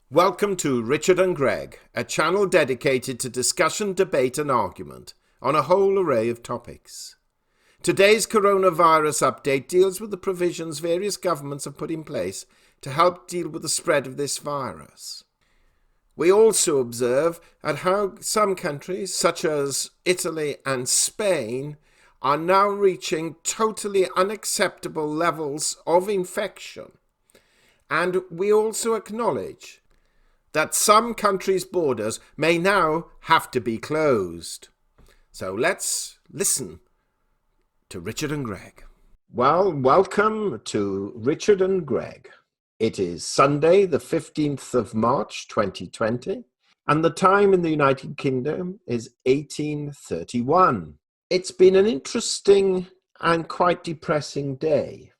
Welcome to Richard and Greg, a channel dedicated to discussion, debate and argument on a whole array of topics. Today's coronavirus update deals with the provisions various governments have put in place to help deal with the spread of this virus. We also observe at how some countries, such as Italy and Spain, are now reaching totally unacceptable levels of infection. And we also acknowledge that some countries' borders may now have to be closed. So let's listen to Richard and Greg. Well, welcome to Richard and Greg. It is Sunday, the 15th of March, 2020, and the time in the United Kingdom is 18:31. It's been an interesting and quite depressing day,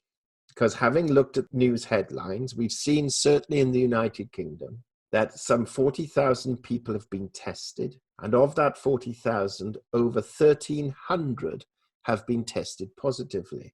because having looked at news headlines, we've seen certainly in the United Kingdom that some 40,000 people have been tested, and of that 40,000, over 1,300 have been tested positively.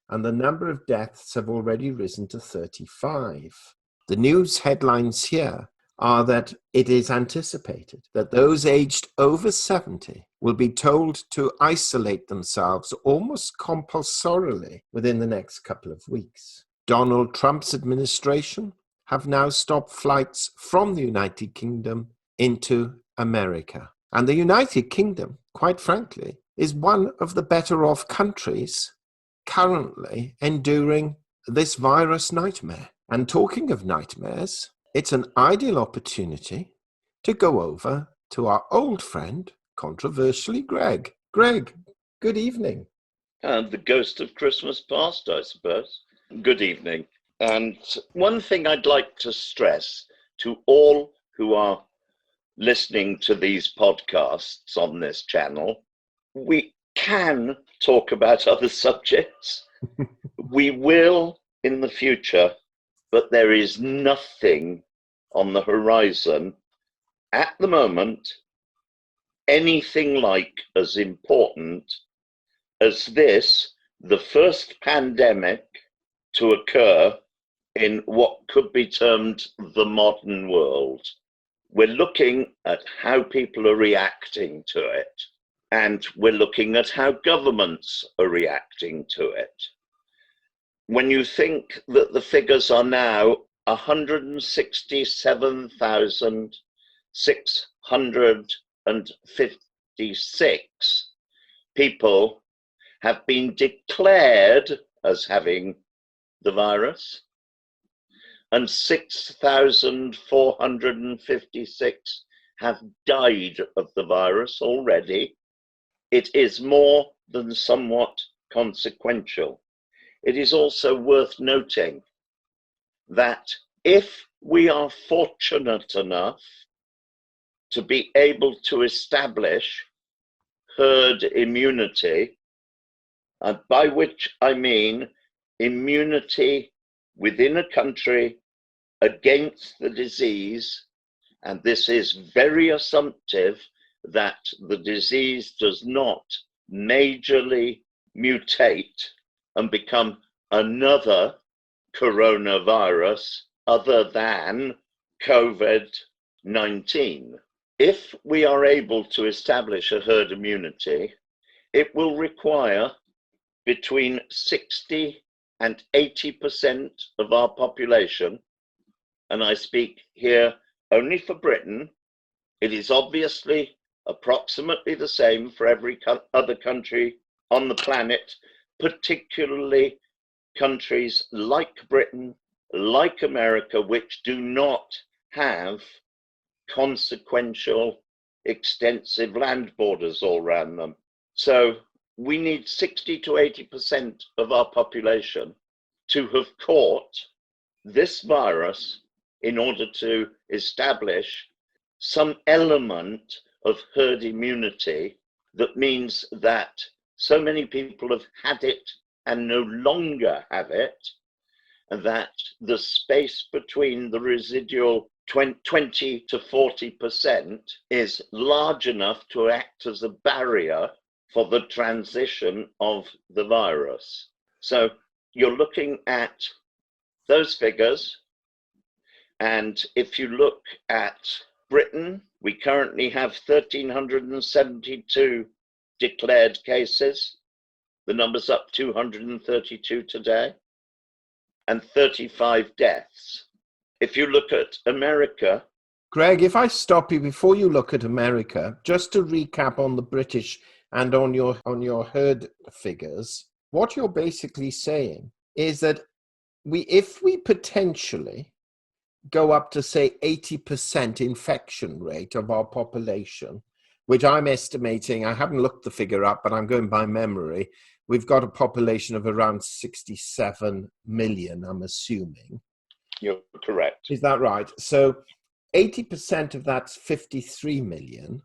And the number of deaths have already risen to 35. The news headlines here are that it is anticipated that those aged over 70 will be told to isolate themselves almost compulsorily within the next couple of weeks. Donald Trump's administration have now stopped flights from the United Kingdom into America. And the United Kingdom, quite frankly, is one of the better off countries currently enduring this virus nightmare. And talking of nightmares, it's an ideal opportunity to go over to our old friend, controversially Greg. Greg, good evening. The ghost of Christmas past, I suppose. Good evening. And one thing I'd like to stress to all who are listening to these podcasts on this channel, we can talk about other subjects. We will in the future, but there is nothing on the horizon at the moment, anything like as important as this, the first pandemic to occur in what could be termed the modern world. We're looking at how people are reacting to it, and we're looking at how governments are reacting to it. When you think that the figures are now 167,656 people have been declared as having the virus, and 6,456 have died of the virus already, it is more than somewhat consequential. It is also worth noting that if we are fortunate enough to be able to establish herd immunity, and by which I mean immunity within a country against the disease, and this is very assumptive that the disease does not majorly mutate and become another coronavirus other than COVID-19. If we are able to establish a herd immunity, it will require between 60 and 80% of our population, and I speak here only for Britain. It is obviously approximately the same for every other country on the planet, particularly countries like Britain, like America, which do not have consequential, extensive land borders all around them. So we need 60 to 80% of our population to have caught this virus in order to establish some element of herd immunity that means that so many people have had it and no longer have it, and that the space between the residual 20 to 40% is large enough to act as a barrier for the transition of the virus. So you're looking at those figures. And if you look at Britain, we currently have 1,372 declared cases. The number's up 232 today, and 35 deaths. If you look at America... Greg, if I stop you before you look at America, just to recap on the British and on your herd figures, what you're basically saying is that if we potentially go up to, say, 80% infection rate of our population, which I'm estimating, I haven't looked the figure up, but I'm going by memory, we've got a population of around 67 million, I'm assuming. You're correct. Is that right? So 80% of that's 53 million.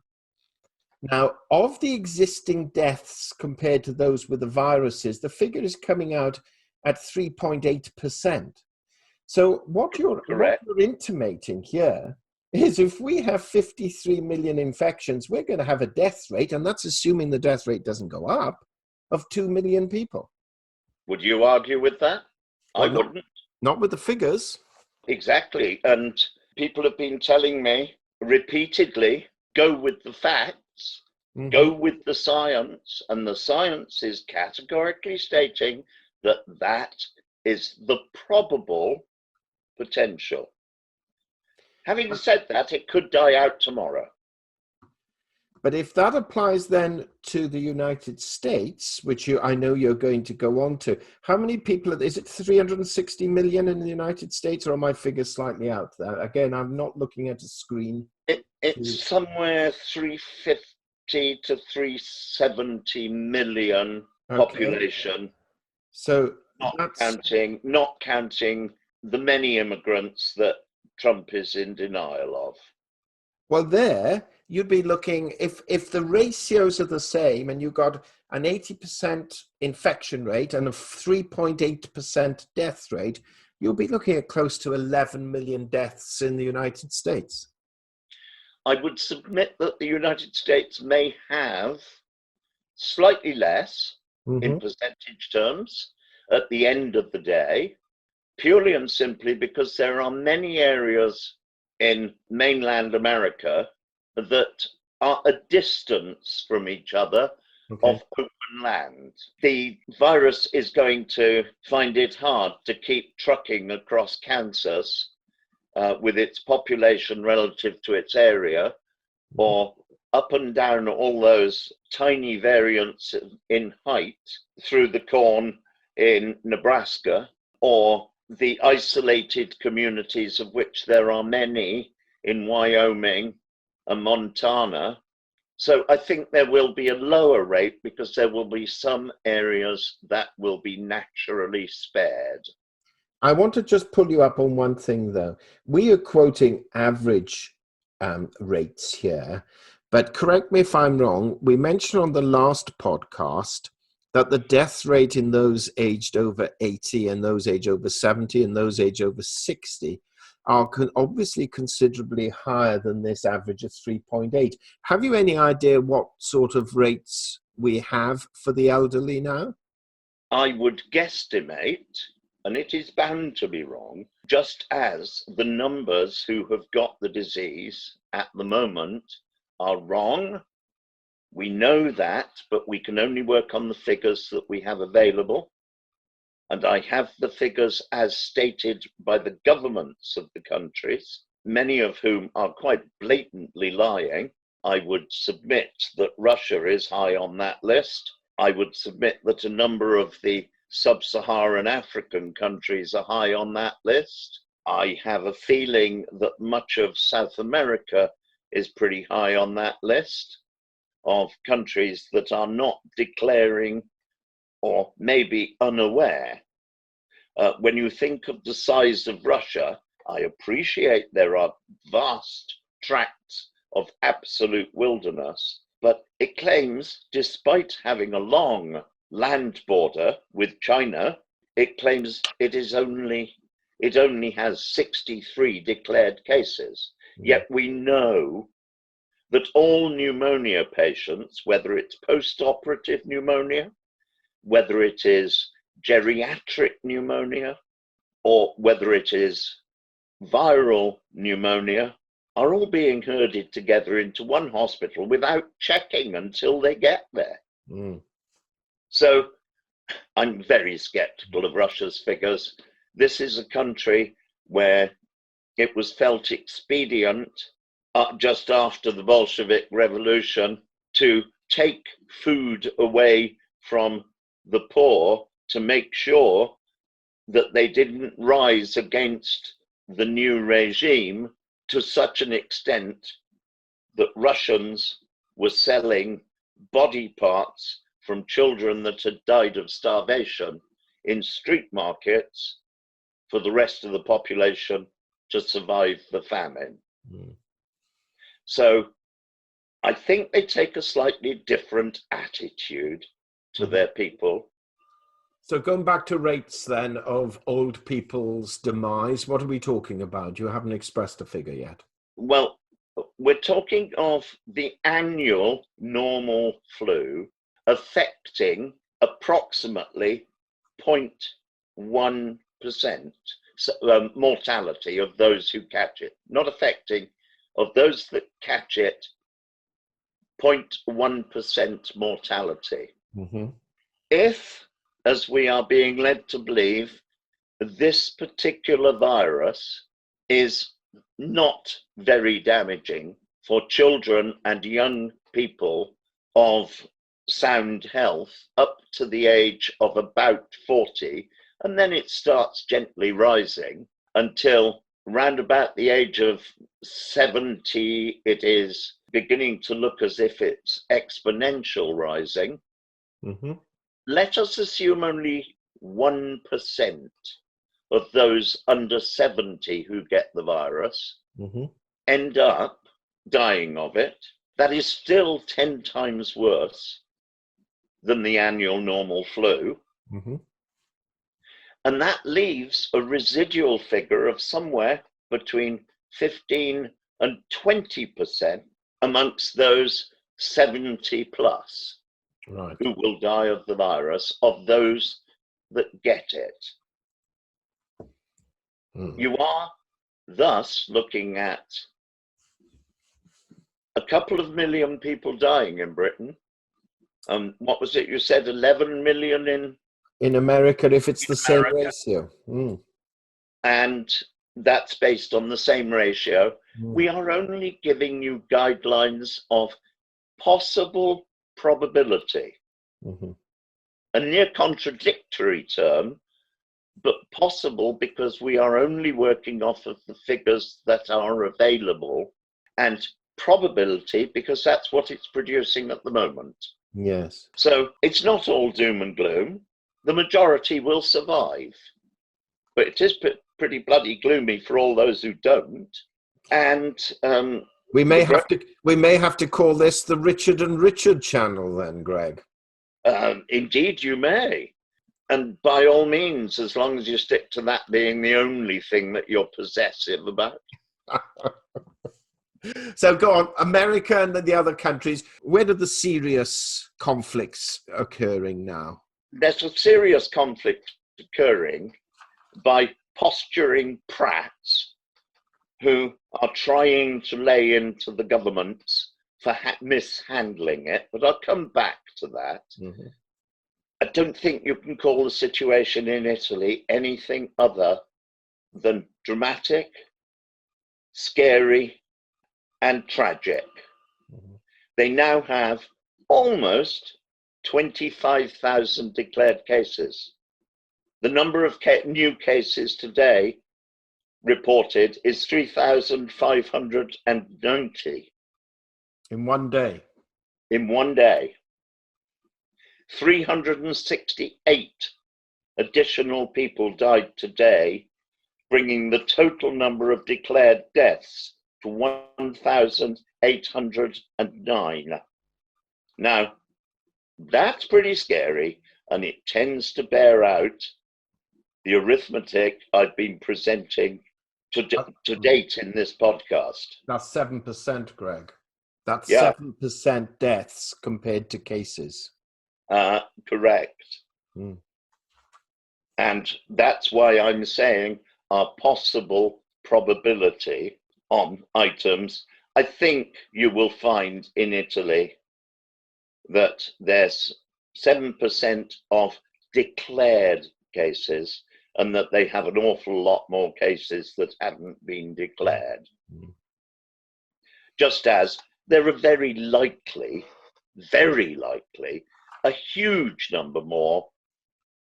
Now, of the existing deaths compared to those with the viruses, the figure is coming out at 3.8%. So what you're intimating here is if we have 53 million infections, we're going to have a death rate, and that's assuming the death rate doesn't go up, of 2 million people. Would you argue with that? Well, I wouldn't. Not with the figures. Exactly. And people have been telling me repeatedly, go with the facts, go with the science. And the science is categorically stating that that is the probable potential. Having said that, it could die out tomorrow. But if that applies then to the United States, which I know you're going to go on to, how many people, is it 360 million in the United States, or are my figures slightly out there? Again, I'm not looking at a screen. It's somewhere 350 to 370 million population. So not counting the many immigrants that Trump is in denial of. Well, there you'd be looking, if the ratios are the same and you got an 80% infection rate and a 3.8% death rate, you'll be looking at close to 11 million deaths in the United States. I would submit that the United States may have slightly less in percentage terms at the end of the day, purely and simply because there are many areas in mainland America that are a distance from each other of open land. The virus is going to find it hard to keep trucking across Kansas with its population relative to its area, or up and down all those tiny variants in height through the corn in Nebraska, or the isolated communities of which there are many in Wyoming and Montana. So I think there will be a lower rate because there will be some areas that will be naturally spared. I want to just pull you up on one thing, though. We are quoting average rates here, but correct me if I'm wrong. We mentioned on the last podcast that the death rate in those aged over 80 and those aged over 70 and those aged over 60 are obviously considerably higher than this average of 3.8. Have you any idea what sort of rates we have for the elderly now? I would guesstimate, and it is bound to be wrong, just as the numbers who have got the disease at the moment are wrong. We know that, but we can only work on the figures that we have available. And I have the figures as stated by the governments of the countries, many of whom are quite blatantly lying. I would submit that Russia is high on that list. I would submit that a number of the sub-Saharan African countries are high on that list. I have a feeling that much of South America is pretty high on that list of countries that are not declaring or maybe unaware. When you think of the size of Russia, I appreciate there are vast tracts of absolute wilderness, but it claims, despite having a long land border with China, it claims it is only it only has 63 declared cases. Yet we know that all pneumonia patients, whether it's post-operative pneumonia, whether it is geriatric pneumonia, or whether it is viral pneumonia, are all being herded together into one hospital without checking until they get there. So I'm very skeptical of Russia's figures. This is a country where it was felt expedient just after the Bolshevik Revolution to take food away from the poor to make sure that they didn't rise against the new regime to such an extent that Russians were selling body parts from children that had died of starvation in street markets for the rest of the population to survive the famine. So I think they take a slightly different attitude to their people. So going back to rates then of old people's demise, what are we talking about? You haven't expressed a figure yet. Well, we're talking of the annual normal flu affecting approximately 0.1% mortality of those who catch it, not affecting, of those that catch it, 0.1% mortality. If, as we are being led to believe, this particular virus is not very damaging for children and young people of sound health up to the age of about 40, and then it starts gently rising until round about the age of 70, it is beginning to look as if it's exponential rising. Let us assume only 1% of those under 70 who get the virus end up dying of it. That is still 10 times worse than the annual normal flu. And that leaves a residual figure of somewhere between 15 and 20% amongst those 70 plus who will die of the virus, of those that get it. You are thus looking at a couple of million people dying in Britain. What was it you said, 11 million in America, if it's the same ratio. And that's based on the same ratio. We are only giving you guidelines of possible probability. A near contradictory term, but possible because we are only working off of the figures that are available, and probability because that's what it's producing at the moment. Yes. So it's not all doom and gloom. The majority will survive, but it is pretty bloody gloomy for all those who don't. And we may have to call this the Richard and Richard channel then, Greg. Indeed, you may. And by all means, as long as you stick to that being the only thing that you're possessive about. So go on, America and the other countries, where are the serious conflicts occurring now? There's a serious conflict occurring by posturing prats who are trying to lay into the governments for mishandling it, but I'll come back to that. I don't think you can call the situation in Italy anything other than dramatic, scary, and tragic. They now have almost 25,000 declared cases. The number of new cases today reported is 3,590. In one day? In one day. 368 additional people died today, bringing the total number of declared deaths to 1,809. Now, that's pretty scary, and it tends to bear out the arithmetic I've been presenting to date in this podcast. That's 7%, Greg. That's Yeah. 7% deaths compared to cases. Correct. Mm. And that's why I'm saying our possible probability on items. I think you will find in Italy that there's 7% of declared cases, and that they have an awful lot more cases that haven't been declared. Mm. Just as there are very likely, a huge number more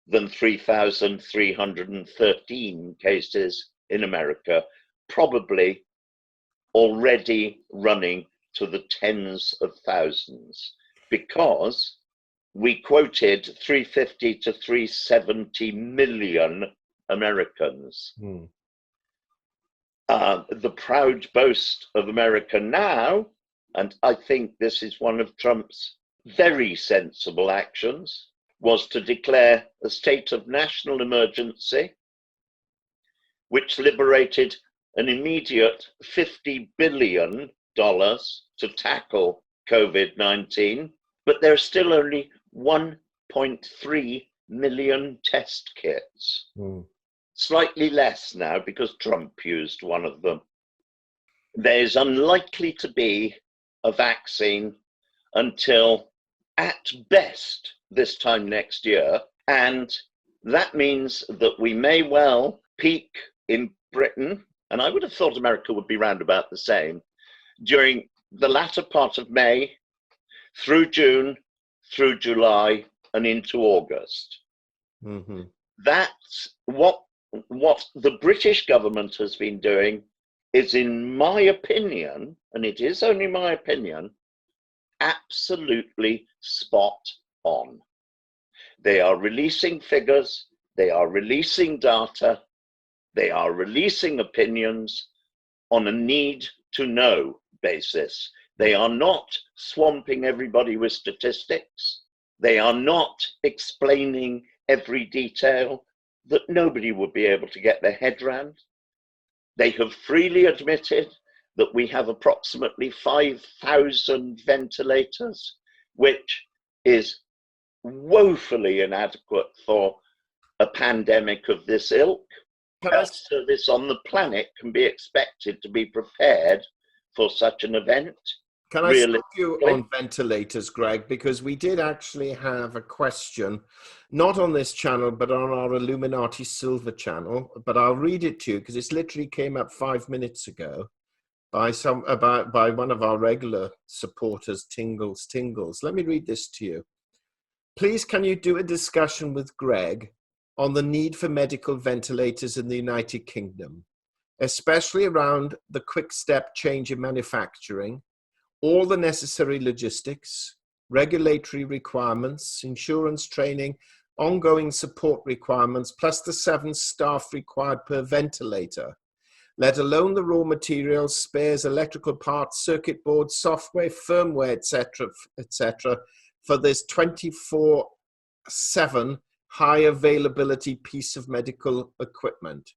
than 3,313 cases in America, probably already running to the tens of thousands, because we quoted 350 to 370 million Americans. Mm. The proud boast of America now, and I think this is one of Trump's very sensible actions, was to declare a state of national emergency, which liberated an immediate $50 billion to tackle COVID-19, but there are still only 1.3 million test kits. Mm. Slightly less now because Trump used one of them. There is unlikely to be a vaccine until at best this time next year, and that means that we may well peak in Britain, and I would have thought America would be round about the same, during the latter part of May, through June, through July, and into August. Mm-hmm. That's what the British government has been doing is, in my opinion, and it is only my opinion, absolutely spot on. They are releasing figures, they are releasing data, they are releasing opinions on a need to know basis. They are not swamping everybody with statistics. They are not explaining every detail that nobody would be able to get their head around. They have freely admitted that we have approximately 5,000 ventilators, which is woefully inadequate for a pandemic of this ilk. No service on the planet can be expected to be prepared for such an event. Can I stop you on ventilators, Greg? Because we did actually have a question, not on this channel, but on our Illuminati Silver channel. But I'll read it to you because it's literally came up 5 minutes ago by one of our regular supporters, Tingles. Let me read this to you. Please, can you do a discussion with Greg on the need for medical ventilators in the United Kingdom, especially around the quick step change in manufacturing, all the necessary logistics, regulatory requirements, insurance training, ongoing support requirements, plus the 7 staff required per ventilator, let alone the raw materials, spares, electrical parts, circuit boards, software, firmware, etc., for this 24/7 high availability piece of medical equipment.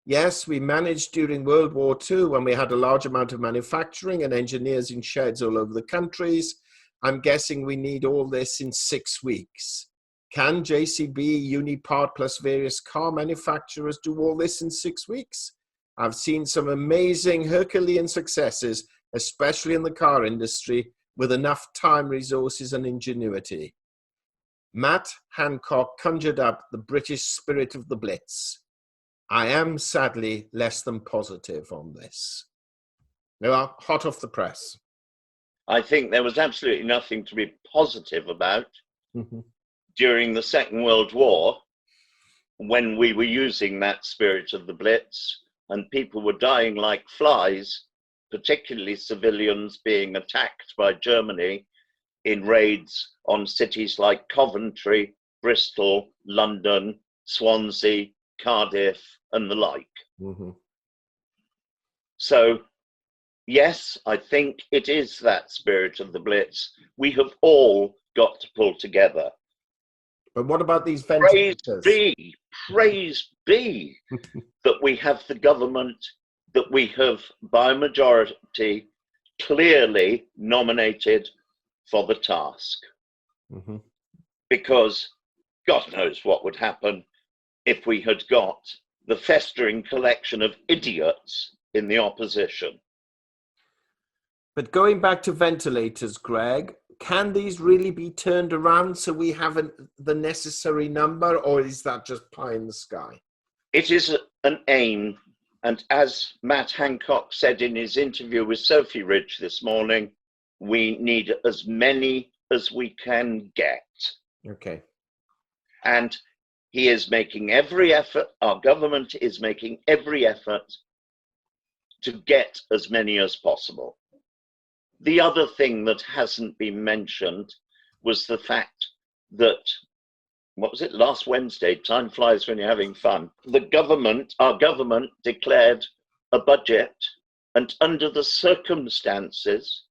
Yes, we managed during World War II when we had a large amount of manufacturing and engineers in sheds all over the countries. I'm guessing we need all this in 6 weeks. Can JCB, Unipart, plus various car manufacturers do all this in 6 weeks? I've seen some amazing Herculean successes, especially in the car industry, with enough time, resources, and ingenuity. Matt Hancock conjured up the British spirit of the Blitz. I am sadly less than positive on this. They are hot off the press. I think there was absolutely nothing to be positive about during the Second World War, when we were using that spirit of the Blitz and people were dying like flies, particularly civilians being attacked by Germany in raids on cities like Coventry, Bristol, London, Swansea, Cardiff, and the like. So, yes, I think it is that spirit of the Blitz. We have all got to pull together. But what about these Praise ventilators? be that we have the government that we have by a majority clearly nominated for the task. Mm-hmm. Because God knows what would happen if we had got the festering collection of idiots in the opposition. But going back to ventilators, Greg, can these really be turned around so we have the necessary number, or is that just pie in the sky? It is an aim, and as Matt Hancock said in his interview with Sophie Ridge this morning, we need as many as we can get. Okay. And he is making every effort, our government is making every effort to get as many as possible. The other thing that hasn't been mentioned was the fact that, what was it, last Wednesday, time flies when you're having fun, our government declared a budget, and under the circumstances,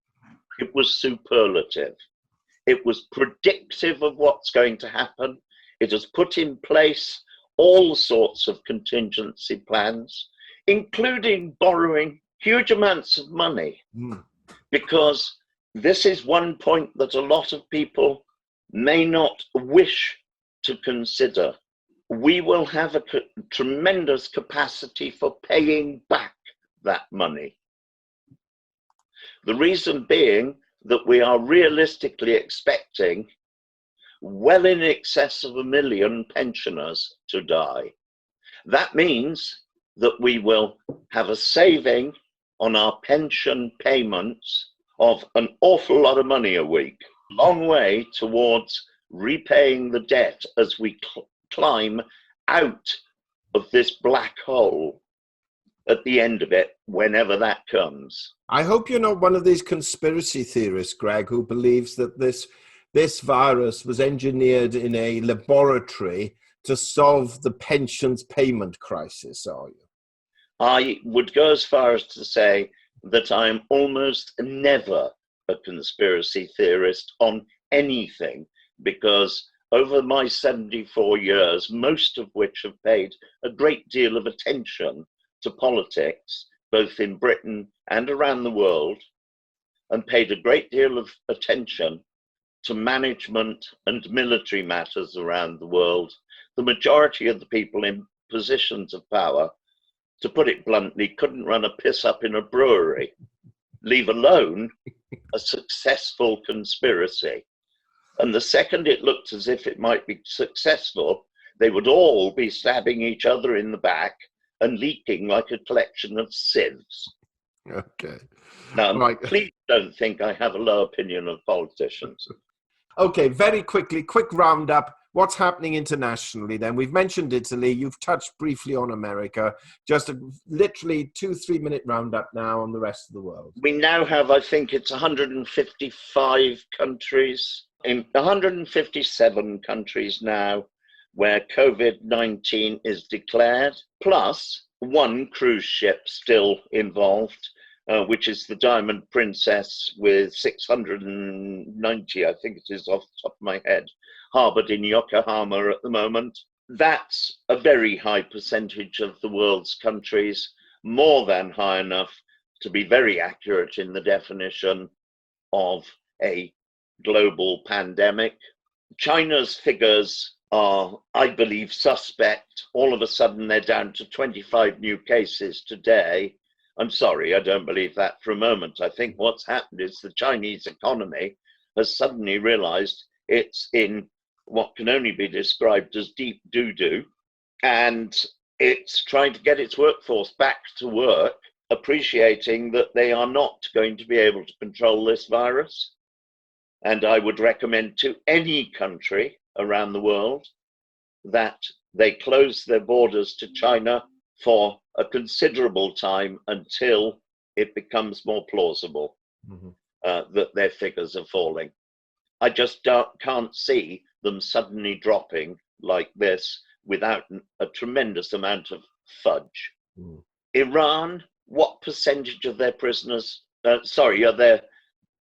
it was superlative. It was predictive of what's going to happen. It has put in place all sorts of contingency plans, including borrowing huge amounts of money. Because this is one point that a lot of people may not wish to consider. We will have a tremendous capacity for paying back that money. The reason being that we are realistically expecting well in excess of 1 million pensioners to die. That means that we will have a saving on our pension payments of an awful lot of money a week, long way towards repaying the debt as we climb out of this black hole at the end of it, whenever that comes. I hope you're not one of these conspiracy theorists, Greg, who believes that this virus was engineered in a laboratory to solve the pensions payment crisis, are you? I would go as far as to say that I am almost never a conspiracy theorist on anything, because over my 74 years, most of which have paid a great deal of attention to politics, both in Britain and around the world, and paid a great deal of attention to management and military matters around the world, the majority of the people in positions of power, to put it bluntly, couldn't run a piss up in a brewery, leave alone a successful conspiracy. And the second it looked as if it might be successful, they would all be stabbing each other in the back and leaking like a collection of sieves. Okay. Now, Right. please don't think I have a low opinion of politicians. Okay, very quickly, quick roundup. What's happening internationally then? We've mentioned Italy. You've touched briefly on America. Just a literally 2-3 minute roundup now on the rest of the world. We now have, I think it's 155 countries, in 157 countries now where COVID-19 is declared, plus one cruise ship still involved, which is the Diamond Princess with 690, I think it is off the top of my head, harbored in Yokohama at the moment. That's a very high percentage of the world's countries, more than high enough to be very accurate in the definition of a global pandemic. China's figures are, I believe, suspect. All of a sudden, they're down to 25 new cases today. I'm sorry, I don't believe that for a moment. I think what's happened is the Chinese economy has suddenly realized it's in what can only be described as deep doo-doo, and it's trying to get its workforce back to work, appreciating that they are not going to be able to control this virus. And I would recommend to any country around the world that they close their borders to China for a considerable time until it becomes more plausible that their figures are falling. I just can't see them suddenly dropping like this without a tremendous amount of fudge. Iran, what percentage of their prisoners, their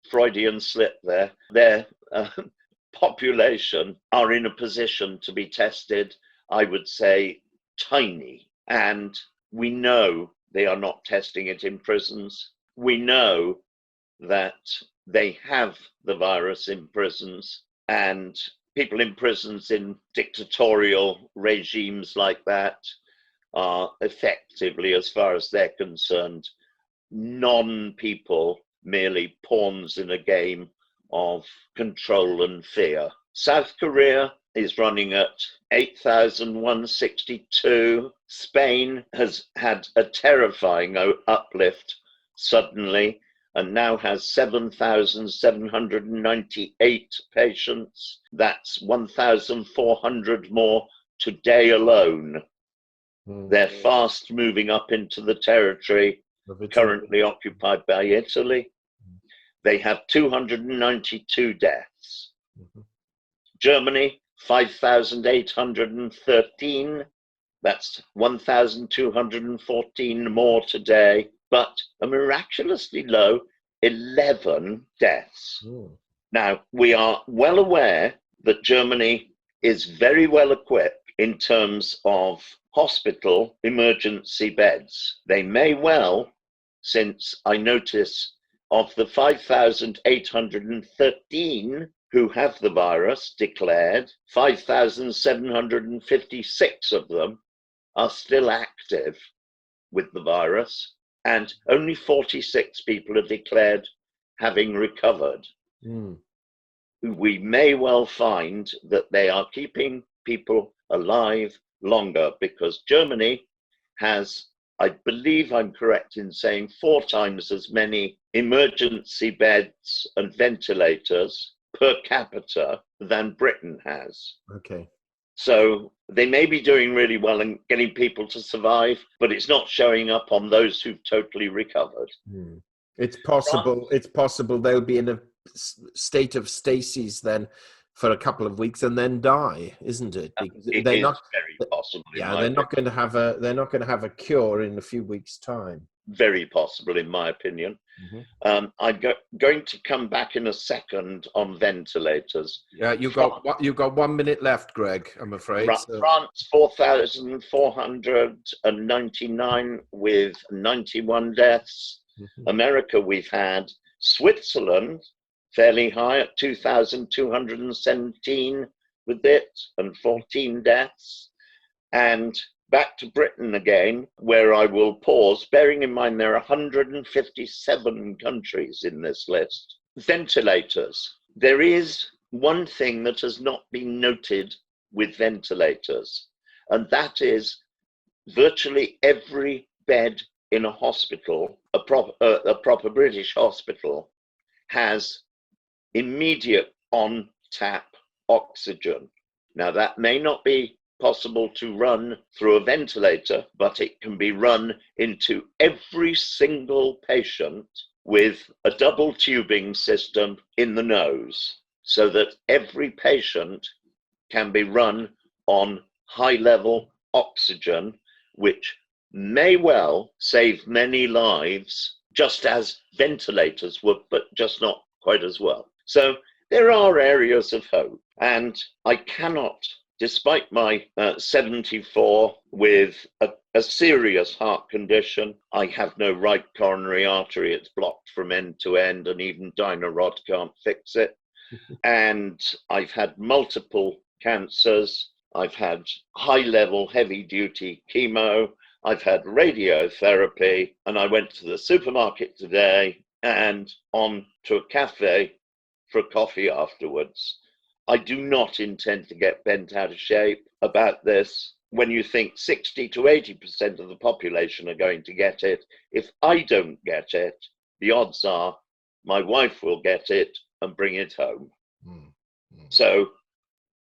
Freudian slip there, their population are in a position to be tested, I would say, tiny. And we know they are not testing it in prisons. We know that they have the virus in prisons, and people in prisons in dictatorial regimes like that are effectively, as far as they're concerned, non-people, merely pawns in a game of control and fear. South Korea is running at 8,162. Spain has had a terrifying uplift suddenly and now has 7,798 patients. That's 1,400 more today alone. They're fast moving up into the territory currently occupied by Italy. They have 292 deaths. Germany, 5,813. That's 1,214 more today, but a miraculously low 11 deaths. Now, we are well aware that Germany is very well equipped in terms of hospital emergency beds. They may well, since I notice of the 5,813 who have the virus declared, 5,756 of them are still active with the virus, and only 46 people are declared having recovered. We may well find that they are keeping people alive longer, because Germany has, I believe I'm correct in saying, 4 times as many emergency beds and ventilators per capita than Britain has. Okay. So they may be doing really well in getting people to survive, but it's not showing up on those who've totally recovered. It's possible they'll be in a state of stasis then for a couple of weeks and then die, isn't it? Because very possible. Yeah, they're not going to have a cure in a few weeks' time. Very possible, in my opinion. I'm going to come back in a second on ventilators. Yeah, you got 1 minute left, Greg, I'm afraid. France, 4,499 with 91 deaths. America, we've had. Switzerland, fairly high at 2,217 with it and 14 deaths. And back to Britain again, where I will pause, bearing in mind there are 157 countries in this list. Ventilators. There is one thing that has not been noted with ventilators, and that is virtually every bed in a hospital, a proper British hospital, has immediate on-tap oxygen. Now, that may not be possible to run through a ventilator, but it can be run into every single patient with a double tubing system in the nose, so that every patient can be run on high-level oxygen, which may well save many lives, just as ventilators would, but just not quite as well. So there are areas of hope, and I cannot, despite my 74 with a serious heart condition, I have no right coronary artery. It's blocked from end to end, and even Dynarod can't fix it. And I've had multiple cancers. I've had high-level, heavy-duty chemo. I've had radiotherapy, and I went to the supermarket today and on to a cafe for a coffee afterwards. I do not intend to get bent out of shape about this. When you think 60 to 80% of the population are going to get it, if I don't get it, the odds are my wife will get it and bring it home. So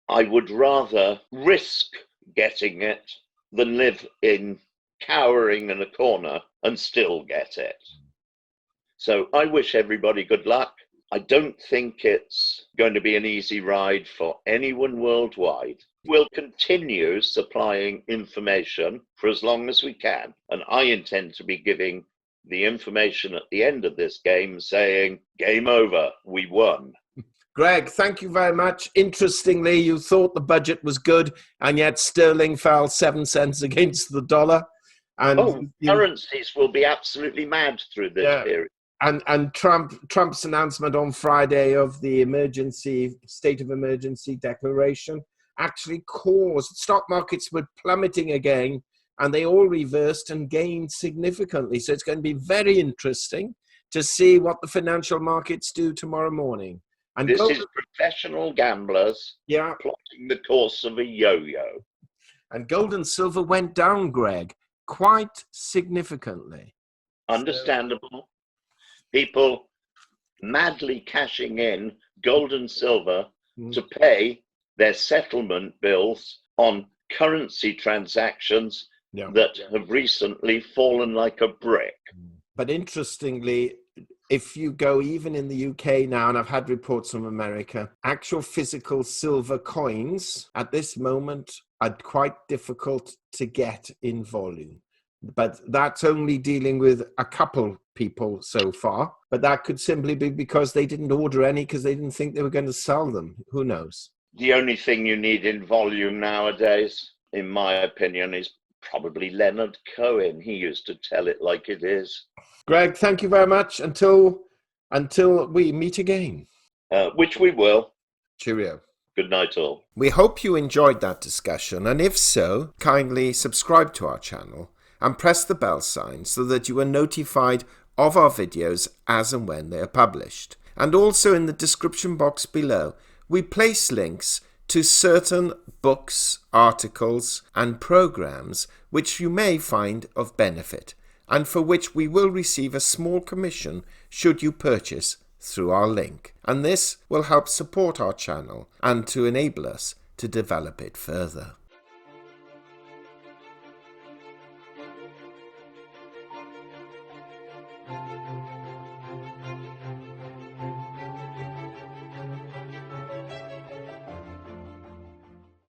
I would rather risk getting it than live in cowering in a corner and still get it. So I wish everybody good luck. I don't think it's going to be an easy ride for anyone worldwide. We'll continue supplying information for as long as we can. And I intend to be giving the information at the end of this game saying, game over, we won. Greg, thank you very much. Interestingly, you thought the budget was good, and yet sterling fell 7 cents against the dollar. And Currencies will be absolutely mad through this period. And Trump's announcement on Friday of the state of emergency declaration actually caused stock markets were plummeting again, and they all reversed and gained significantly. So it's going to be very interesting to see what the financial markets do tomorrow morning. And this is professional gamblers plotting the course of a yo-yo. And gold and silver went down, Greg, quite significantly. Understandable. People madly cashing in gold and silver to pay their settlement bills on currency transactions that have recently fallen like a brick. But interestingly, if you go even in the UK now, and I've had reports from America, actual physical silver coins at this moment are quite difficult to get in volume. But that's only dealing with a couple people so far. But that could simply be because they didn't order any because they didn't think they were going to sell them. Who knows? The only thing you need in volume nowadays, in my opinion, is probably Leonard Cohen. He used to tell it like it is. Greg, thank you very much. Until we meet again. Which we will. Cheerio. Good night, all. We hope you enjoyed that discussion, and if so, kindly subscribe to our channel and press the bell sign so that you are notified of our videos as and when they are published. And also in the description box below, we place links to certain books, articles, and programs which you may find of benefit, and for which we will receive a small commission should you purchase through our link. And this will help support our channel and to enable us to develop it further.